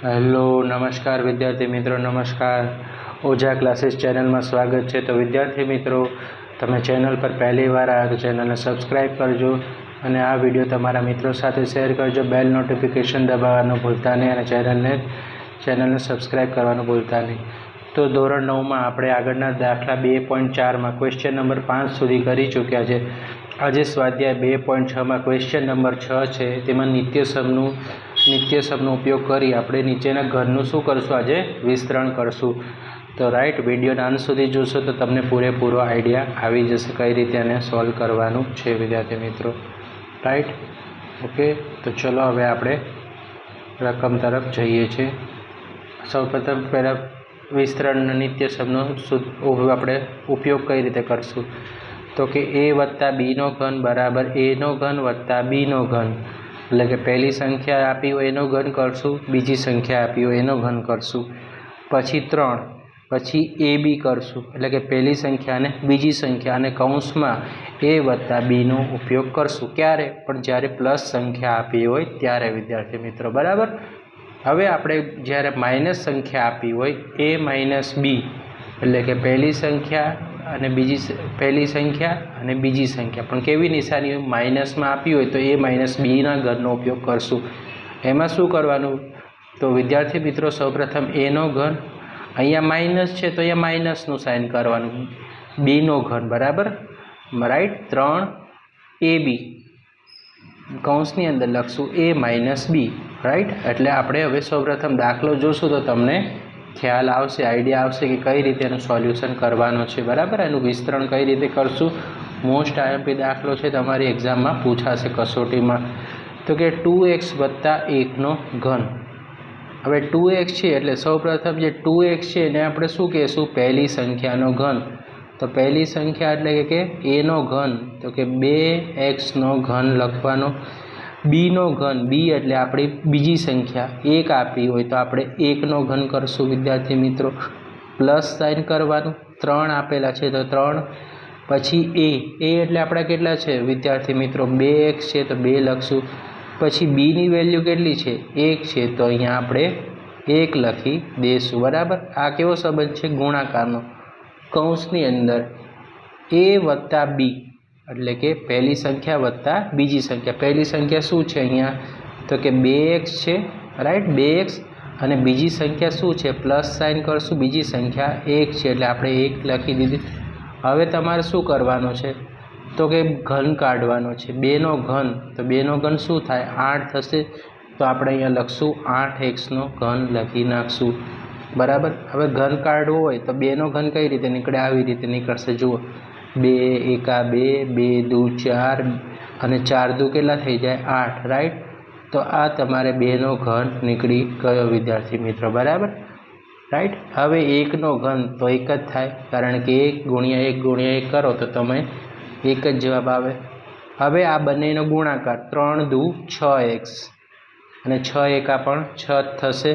Hello નમસ્કાર વિદ્યાર્થી મિત્રો, નમસ્કાર. ઓઝા ક્લાસીસ ચેનલમાં સ્વાગત છે. તો વિદ્યાર્થી મિત્રો, તમે ચેનલ પર પહેલી વાર આવ્યા તો ચેનલને સબસ્ક્રાઈબ કરજો અને આ વિડીયો તમારા મિત્રો સાથે શેર કરજો. બેલ નોટિફિકેશન દબાવવાનું ભૂલતા નહીં અને ચેનલને સબસ્ક્રાઈબ કરવાનું ભૂલતા નહીં. તો ધોરણ 9માં આપણે આગળના દાખલા 2.4માં ક્વેશ્ચન નંબર 5 સુધી કરી ચૂક્યા છે. આજે સ્વાધ્યાય 2.6માં ક્વેશ્ચન નંબર 6 છે. તેમાં નિત્યસમનો ઉપયોગ કરી આપણે નીચેના ઘરનું શું કરશું? આજે વિસ્તરણ કરશું. તો રાઈટ, વિડીયોના અંત સુધી જોશો તો તમને પૂરેપૂરો આઈડિયા આવી જશે કઈ રીતે એને સોલ્વ કરવાનું છે વિદ્યાર્થી મિત્રો. Right, okay. તો ચલો હવે આપણે રકમ તરફ જઈએ છીએ. સૌપ્રથમ પહેલાં વિસ્તરણ નિત્યસમનો આપણે ઉપયોગ કઈ રીતે કરશું? તો કે a વત્તા બીનો ઘન બરાબર એનો ઘન વત્તા બીનો ઘન. એટલે કે પહેલી સંખ્યા આપી હોય એનો ઘન કરશું, બીજી સંખ્યા આપી હોય એનો ઘન કરશું, પછી 3, પછી એ બી કરશું. એટલે કે પહેલી સંખ્યા અને બીજી સંખ્યા અને કૌંસમાં એ વત્તા બીનો ઉપયોગ કરશું. ક્યારે? પણ જ્યારે પ્લસ સંખ્યા આપી હોય ત્યારે વિદ્યાર્થી મિત્રો. બરાબર. હવે આપણે જ્યારે માઇનસ સંખ્યા આપી હોય એ માઇનસ બી, એટલે કે પહેલી સંખ્યા અને બીજી સંખ્યા પણ કેવી નિશાની માઇનસમાં આપી હોય તો એ માઇનસ બીના ઘનનો ઉપયોગ કરશું. એમાં શું કરવાનું? તો વિદ્યાર્થી મિત્રો, સૌપ્રથમ એનો ઘન, અહીંયા માઇનસ છે તો અહીંયા માઇનસનું સાઇન કરવાનું, બીનો ઘન બરાબર. રાઈટ, 3 એ બી કૌંસની અંદર લખશું એ માઇનસ બી. રાઈટ, એટલે આપણે હવે સૌપ્રથમ દાખલો જોશું તો તમને ખ્યાલ આવશે, આઈડિયા આવશે કે કઈ રીતે એનું સોલ્યુશન કરવાનું છે. બરાબર, એનું વિસ્તરણ કઈ રીતે કરશું. મોસ્ટ આઈએમપી દાખલો છે, તમારી એક્ઝામમાં પૂછાશે કસોટીમાં. તો કે 2x વત્તા 1નો ઘન. હવે 2x છે એટલે સૌપ્રથમ જે 2x છે એને આપણે શું કહેશું? પહેલી સંખ્યાનો ઘન. તો પહેલી સંખ્યા એટલે કે એનો ઘન, તો કે 2xનો ઘન લખવાનો. બીનો ઘન, બી એટલે આપણી બીજી સંખ્યા 1 આપી હોય તો આપણે 1નો ઘન કરશું વિદ્યાર્થી મિત્રો. પ્લસ સાઇન કરવાનું, 3 આપેલા છે તો 3. પછી એ એટલે આપણા કેટલા છે વિદ્યાર્થી મિત્રો? 2x છે તો 2 લખશું. પછી બીની વેલ્યુ કેટલી છે? 1 છે તો અહીંયા આપણે 1 લખી દઈશું. બરાબર. આ કેવો સંબંધ છે? ગુણાકારનો. કૌંસની અંદર એ વત્તા બી, એટલે કે પહેલી સંખ્યા વત્તા બીજી સંખ્યા. પહેલી સંખ્યા શું છે અહીંયા? તો કે 2x છે. Right, 2x. અને બીજી સંખ્યા શું છે? પ્લસ સાઇન કરશું. બીજી સંખ્યા 1 છે એટલે આપણે 1 લખી દીધી. હવે તમારે શું કરવાનું છે? તો કે ઘન કાઢવાનો છે. 2નો ઘન, તો 2નો ઘન શું થાય? 8 થશે. તો આપણે અહીંયા લખશું 8xનો ઘન લખી નાખશું. બરાબર. હવે ઘન કાઢવું હોય તો 2નો ઘન કઈ રીતે નીકળે? આવી રીતે નીકળશે. જુઓ, 2 એકા 2, 2 દુ 4 અને 4 દુ કેટલા થઈ જાય? 8. રાઈટ, તો આ તમારે 2નો ઘન નીકળી ગયો વિદ્યાર્થી મિત્રો. બરાબર. રાઈટ. હવે 1નો ઘન તો 1 જ થાય, કારણ કે 1 ગુણ્યા 1 ગુણ્યા 1 કરો તો તમે 1 જ જવાબ આવે. હવે આ બંનેનો ગુણાકાર, 3 દુ 6x અને 6 એકા પણ 6 થશે.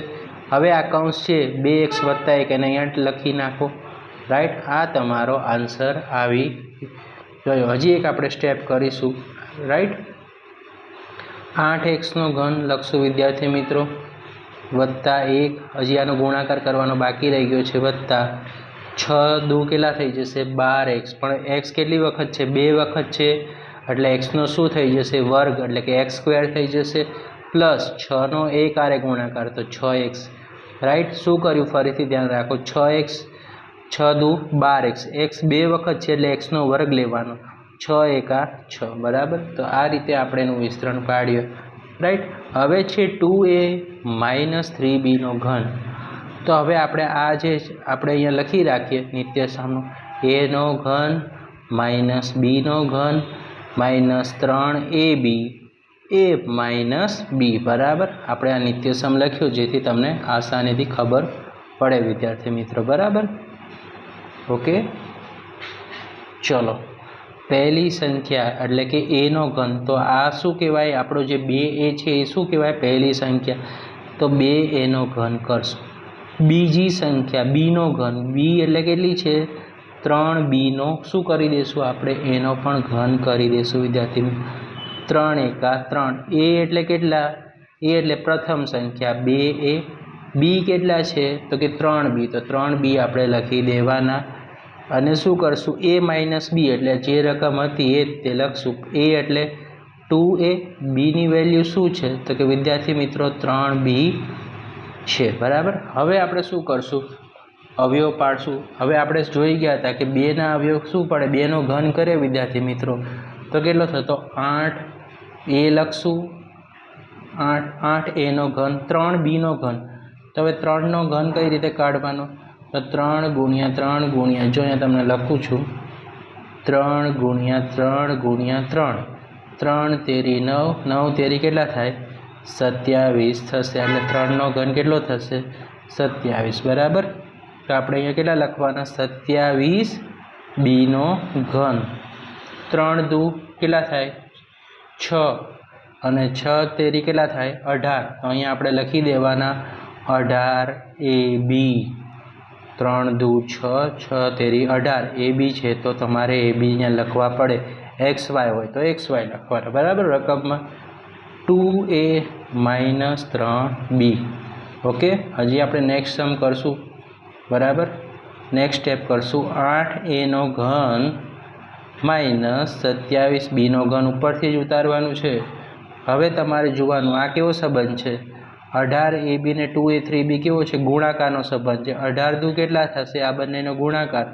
હવે આ કૌંસ છે 2x વત્તા 1 એને અહીંયા લખી નાખો. રાઈટ, આ તમારો આન્સર આવી ગયો. હજી એક આપણે સ્ટેપ કરીશું. રાઈટ, 8xનો ઘન લખશું વિદ્યાર્થી મિત્રો, વત્તા 1, હજી આનો ગુણાકાર કરવાનો બાકી રહી ગયો છે, વત્તા 6 દુ કેટલા થઈ જશે? 12x. પણ x કેટલી વખત છે? 2 વખત છે, એટલે xનો શું થઈ જશે? વર્ગ, એટલે કે x² થઈ જશે. પ્લસ 6નો 1 આરે ગુણાકાર તો 6x. રાઈટ, શું કર્યું? ફરીથી ધ્યાન રાખો, 6x, 6 દુ 12x. x 2 વખત છે એટલે xનો વર્ગ લેવાનો, 6 એકા 6. બરાબર. તો આ રીતે આપણે એનું વિસ્તરણ કાઢ્યું. રાઈટ. હવે છે 2a માઇનસ 3bનો ઘન. તો હવે આપણે આ જે આપણે અહીંયા લખી રાખીએ નિત્યસમનો, એનો ઘન માઇનસ બીનો ઘન માઇનસ 3ab એ માઇનસ બી. બરાબર. આપણે આ નિત્યસમ લખ્યું જેથી તમને આસાનીથી ખબર પડે વિદ્યાર્થી મિત્રો. બરાબર, ઓકે. ચલો, પહેલી સંખ્યા એટલે કે એનો ઘન, તો આ શું કહેવાય? આપણો જે 2a છે એ શું કહેવાય? પહેલી સંખ્યા, તો 2aનો ઘન કરશું. બીજી સંખ્યા બીનો ઘન, બી એટલે કેટલી છે? 3bનો શું કરી દઈશું આપણે? એનો પણ ઘન કરી દઈશું વિદ્યાર્થી મિત્રો. 3 એકા 3. એ એટલે કેટલા? એ એટલે પ્રથમ સંખ્યા 2a બી કેટલા છે તો કે 3b, તો 3b આપણે લખી દેવાના અને શું કરશું a માઇનસ બી એટલે જે રકમ હતી એ તે લખશું. a એટલે 2a, બીની વેલ્યુ શું છે તો કે વિદ્યાર્થી મિત્રો 3b છે. બરાબર. હવે આપણે શું કરશું અવયવ પાડશું. હવે આપણે જોઈ ગયા હતા કે 2ના અવયવ શું પડે 2નો ઘન કરે વિદ્યાર્થી મિત્રો તો કેટલો થતો 8a લખશું 8a નો ઘન 3bનો ઘન. તો હવે 3નો ઘન કઈ રીતે કાઢવાનો તો 3 ગુણ્યા 3 ગુણ્યા જો અહીંયા તમને લખું છું 3 ગુણ્યા 3 ગુણ્યા 3 3 તેરી 9 9 તેરી કેટલા થાય 27 થશે. એટલે 3નો ઘન કેટલો થશે 27. બરાબર. તો આપણે અહીંયા કેટલા લખવાના 27 બીનો ઘન 3 દુ કેટલા થાય 6 અને 6 તેરી કેટલા થાય 18. તો અહીંયા આપણે લખી દેવાના 18ab 3 દુ 6 6 તેરી 18 ab છે તો તમારે ab અહીંયા લખવા પડે. xy હોય તો xy લખવાના. બરાબર. રકમમાં 2a માઇનસ 3b. ઓકે. હજી આપણે નેક્સ્ટ સમ કરશું. બરાબર. નેક્સ્ટ સ્ટેપ કરશું 8a નો ઘન માઇનસ 27bનો ઘન ઉપરથી જ ઉતારવાનું છે. હવે તમારે જોવાનું આ કેવો સંબંધ છે 18ab ને 2a 3b કેવો છે ગુણાકારનો સંબંધ છે. 18 દુ કેટલા થશે આ બંનેનો ગુણાકાર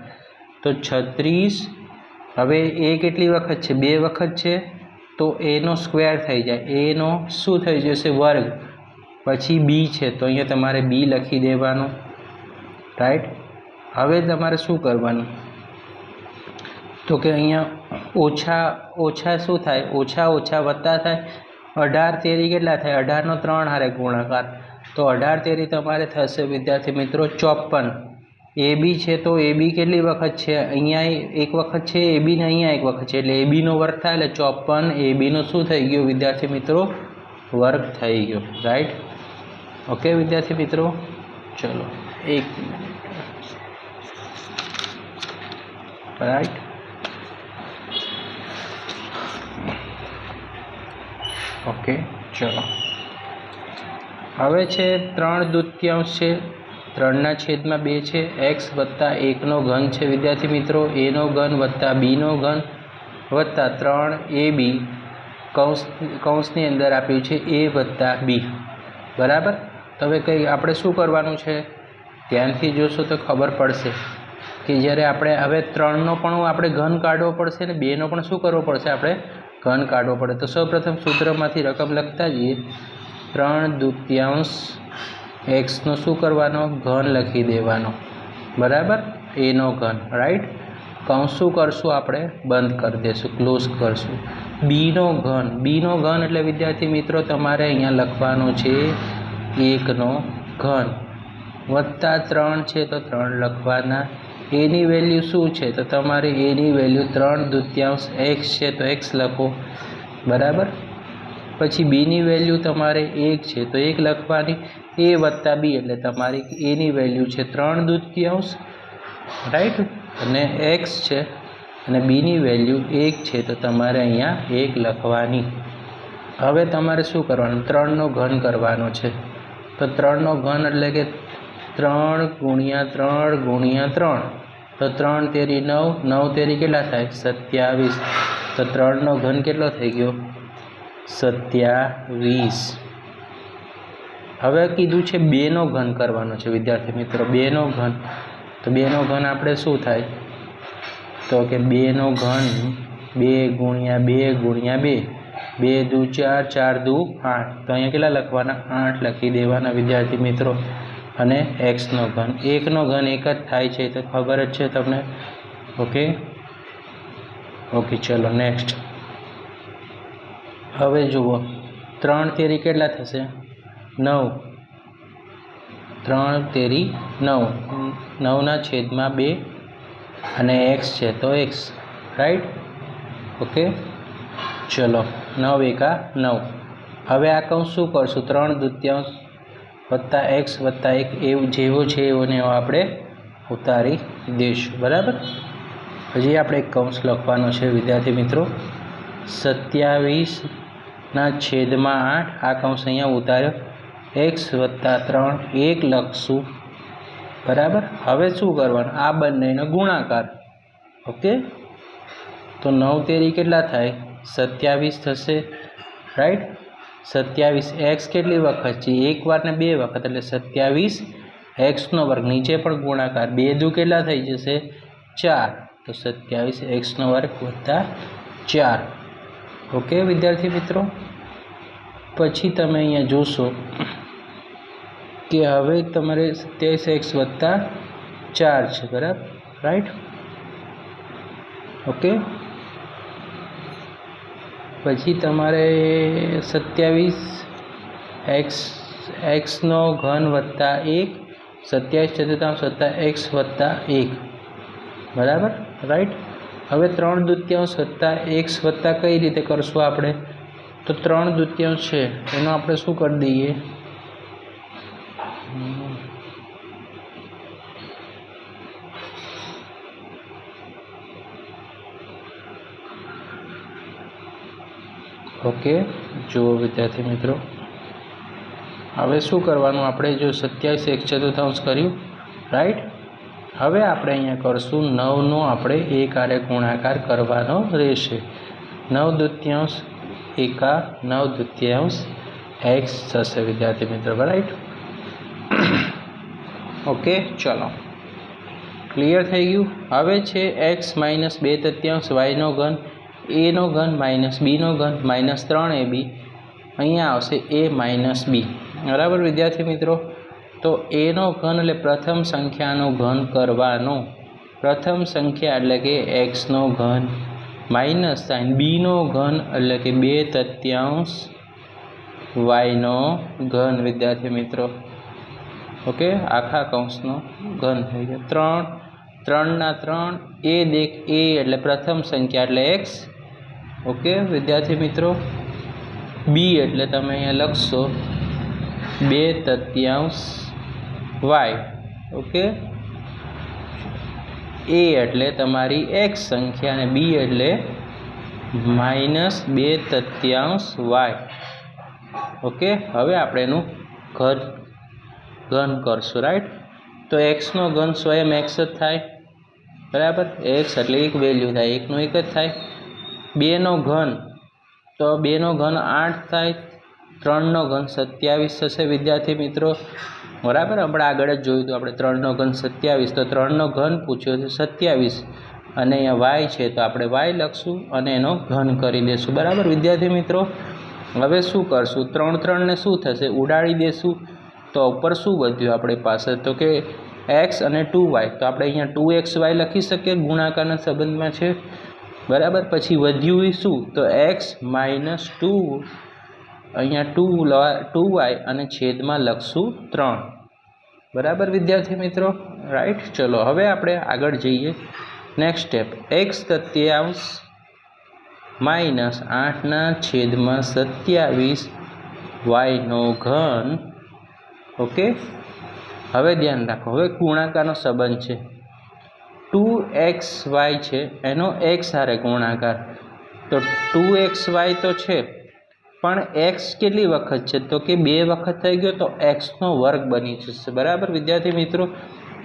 તો 36. હવે a કેટલી વખત છે 2 વખત છે તો a નો સ્ક્વેર થઈ જાય a નો શું થઈ જશે વર્ગ. પછી b છે તો અહીંયા તમારે b લખી દેવાનું. રાઈટ. હવે તમારે શું કરવાનું તો કે અહીંયા ઓછા ઓછા શું થાય ઓછા ઓછા વત્તા થાય 18 તેરી કેટલા થાય 18નો 3 હારે ગુણાકાર તો 18 તેરી તમારે થશે વિદ્યાર્થી મિત્રો 54. ab છે તો ab કેટલી વખત છે અહીંયા એક વખત છે ab ને અહીંયા એક વખત છે એટલે ab નો વર્ગ થાય એટલે 54 ab નો શું થઈ ગયો વિદ્યાર્થી મિત્રો વર્ગ થઈ ગયો. રાઈટ. ઓકે વિદ્યાર્થી મિત્રો. ચલો એક રાઈટ. ઓકે. ચલો હવે છે 3 દૂત્યાંશ છે 3ના છેદમાં 2 છે x વત્તા 1નો ઘન છે વિદ્યાર્થી મિત્રો a નો ઘન વત્તા bનો ઘન વત્તા 3ab કૌંસની અંદર આપ્યું છે a વત્તા b. બરાબર. તો હવે કંઈ આપણે શું કરવાનું છે ધ્યાનથી જોશો તો ખબર પડશે કે જ્યારે આપણે હવે 3નો પણ આપણે ઘન કાઢવો પડશે ને 2નો પણ શું કરવો પડશે આપણે ઘન કાઢવો પડે. તો સૌપ્રથમ સૂત્રમાંથી રકમ લખતા જઈએ 3 દૂત્યાંશ એક્સનો શું કરવાનો ઘન લખી દેવાનો. બરાબર. એનો ઘન. રાઈટ. કૌંસ શું કરશું આપણે બંધ કરી દઈશું ક્લોઝ કરશું. બીનો ઘન એટલે વિદ્યાર્થી મિત્રો તમારે અહીંયા લખવાનો છે 1નો ઘન વત્તા 3 છે તો 3 લખવાના. એની વેલ્યુ શું છે તો તમારે એની વેલ્યુ 3 દૂત્યાંશ એક્સ છે તો એક્સ લખો. બરાબર. પછી બીની વેલ્યુ તમારે 1 છે તો 1 લખવાની. એ વત્તા બી એટલે તમારી એની વેલ્યુ છે 3 દૂત્યાંશ. રાઈટ. અને એક્સ છે અને બીની વેલ્યુ 1 છે તો તમારે અહીંયા 1 લખવાની. હવે તમારે શું કરવાનું 3નો ઘન કરવાનો છે તો 3નો ઘન એટલે કે 3 ગુણ્યા 3 ગુણ્યા 3 તો 3 તેરી 9 9 તેરી કેટલા થાય 27. તો 3નો ઘન કેટલો થઈ ગયો 27. હવે કીધું છે 2નો ઘન કરવાનો છે વિદ્યાર્થી મિત્રો 2નો ઘન. તો 2નો ઘન આપણે શું થાય તો કે 2નો ઘન 2 ગુણ્યા 2 ગુણ્યા 2 2 દુ 4 4 દુ 8 તો અહીંયા કેટલા લખવાના 8 લખી દેવાના વિદ્યાર્થી મિત્રો. અને એક્સનો ઘન 1નો ઘન 1 જ થાય છે તો ખબર જ છે તમને. ઓકે. ઓકે. ચલો નેક્સ્ટ. હવે જુઓ 3 તેરી કેટલા થશે 9 3 તેરી 9 9ના છેદમાં 2 અને એક્સ છે તો એક્સ. રાઈટ. ઓકે. ચલો 9 એકા 9. હવે આ કૌંસ શું કરશું 3 દૂત્યાંશ વત્તા એક્સ વત્તા 1 એવું જેવો છે એવોને આપણે ઉતારી દઈશું. બરાબર. હજી આપણે એક કૌંસ લખવાનો છે વિદ્યાર્થી મિત્રો 27ના છેદમાં 8 આ કૌંસ અહીંયા ઉતાર્યો x વત્તા 3 1 લખશું બરાબર। હવે શું કરવાનું આ બંનેનો ગુણાકાર ઓકે તો 9 તેરી કેટલા થાય 27 થશે રાઈટ 27 x કેટલી વખત છે એક વાર ને બે વખત એટલે 27 x નો વર્ગ નીચે પણ ગુણાકાર 2 દુ કેટલા થઈ જશે 4 તો 27 x નો વર્ગ વત્તા 4 ઓકે વિદ્યાર્થી મિત્રો। પછી તમે અહીંયા જોશો કે હવે તમારે 27x વત્તા 4 છે બરાબર રાઈટ ઓકે પછી તમારે 27x નો ઘન વત્તા 1 27 વત્તા x વત્તા 1 બરાબર રાઈટ। હવે 3/2 વત્તા x વત્તા કઈ રીતે કરશું આપણે તો 3/2 છે એનો આપણે શું કરી દઈએ ओके जो विद्यार्थी मित्रों हवे शू करवानुं आपणे जो 27 कर्युं राइट हवे आपणे अहींया करशुं 9 नो आपणे एक हारे गुणाकार करवानो रहेशे 9/2 एका 9/2 x थशे विद्यार्थी मित्रों राइट ओके चलो क्लियर थई गयुं। हवे छे x - 2/3 y नो घन a नो घन माइनस b नो घन -3ab अहींया आवशे a - b बराबर विद्यार्थी मित्रों। तो a नो घन एटले प्रथम संख्या नो घन करवानो प्रथम संख्या एटले के x नो घन माइनस साइन b नो घन एटले के 2/3 y नो घन विद्यार्थी मित्रों ओके आखा कौंस नो घन थई गयो 3 ना 3 a देख a एटले प्रथम संख्या एटले x ओके विद्यार्थी मित्रों b एटले तमे अहींया लखशो 2/3 y ओके a एटले तमारी x संख्या ने b एटले -2/3 y ओके हवे आपणे एनुं घन करशुं राइट। तो x नो घन स्वयं x ज थाय बराबर x एटले एक वेल्यू थाय एक नो एक ज थाय 2 नो घन तो 2 नो घन 8 थाय 3 नो घन 27 थशे विद्यार्थी मित्रों बराबर हमणे आगळ ज जोयुं तो आपणे 3 नो घन 27 तो 3 नो घन पूछ्यो तो 27 अने अहींया y छे तो आपणे y लखशुं अने एनो घन करी देशुं बराबर विद्यार्थी मित्रों। हवे शुं करशुं 3 3 ने शुं थशे उडाड़ी देशुं तो उपर शुं वध्युं आपणी पासे तो के x अने 2y तो आपणे अहींया 2xy लखी शकीए गुणाकारना संबंधमां छे बराबर। पछी वध्युं शुं तो x - 2 अहींया 2y अने छेदमां लखशुं 3 बराबर विद्यार्थी मित्रों राइट। चलो हवे आपणे आगळ जईए नेक्स्ट स्टेप x तृतीयांश -8/27 y नो घन ओके हवे ध्यान राखो हवे गुणाकारनो संबंध छे 2xy छे एनो x हारे गुणाकार तो 2xy तो छे पण x केटली वखत छे तो के 2 वखत थई गयो तो x नो वर्ग बनी जशे बराबर विद्यार्थी मित्रों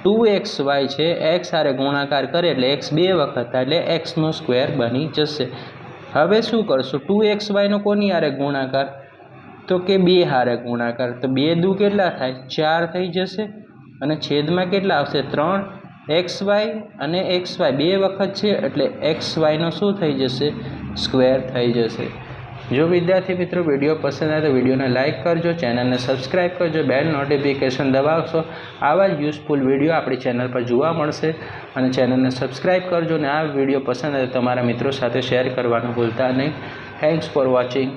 2xy छे x हारे गुणाकार करे एटले x 2 वखत थाय एटले x नो स्क्वेर बनी जशे। हवे शुं करशुं 2xy नो कोनी हारे गुणाकार तो के 2 हारे गुणाकार तो 2 दू केटला थाय 4 थई जशे अने छेदमां केटला आवशे 3xy अने xy 2 वखत छे एटले xy नो शुं थई जशे स्क्वेर थई जशे। जो विद्यार्थी मित्रों वीडियो पसंद आए तो वीडियो ने लाइक करजो चैनल ने सब्सक्राइब करजो बेल नोटिफिकेशन दबावशो आवा ज यूजफुल वीडियो आपणी चैनल पर जोवा मळशे अने चैनल ने सब्सक्राइब करजो ने आ वीडियो पसंद आए तो तमारा मित्रों साथे शेर करवानुं भूलता नहीं। Thanks for watching.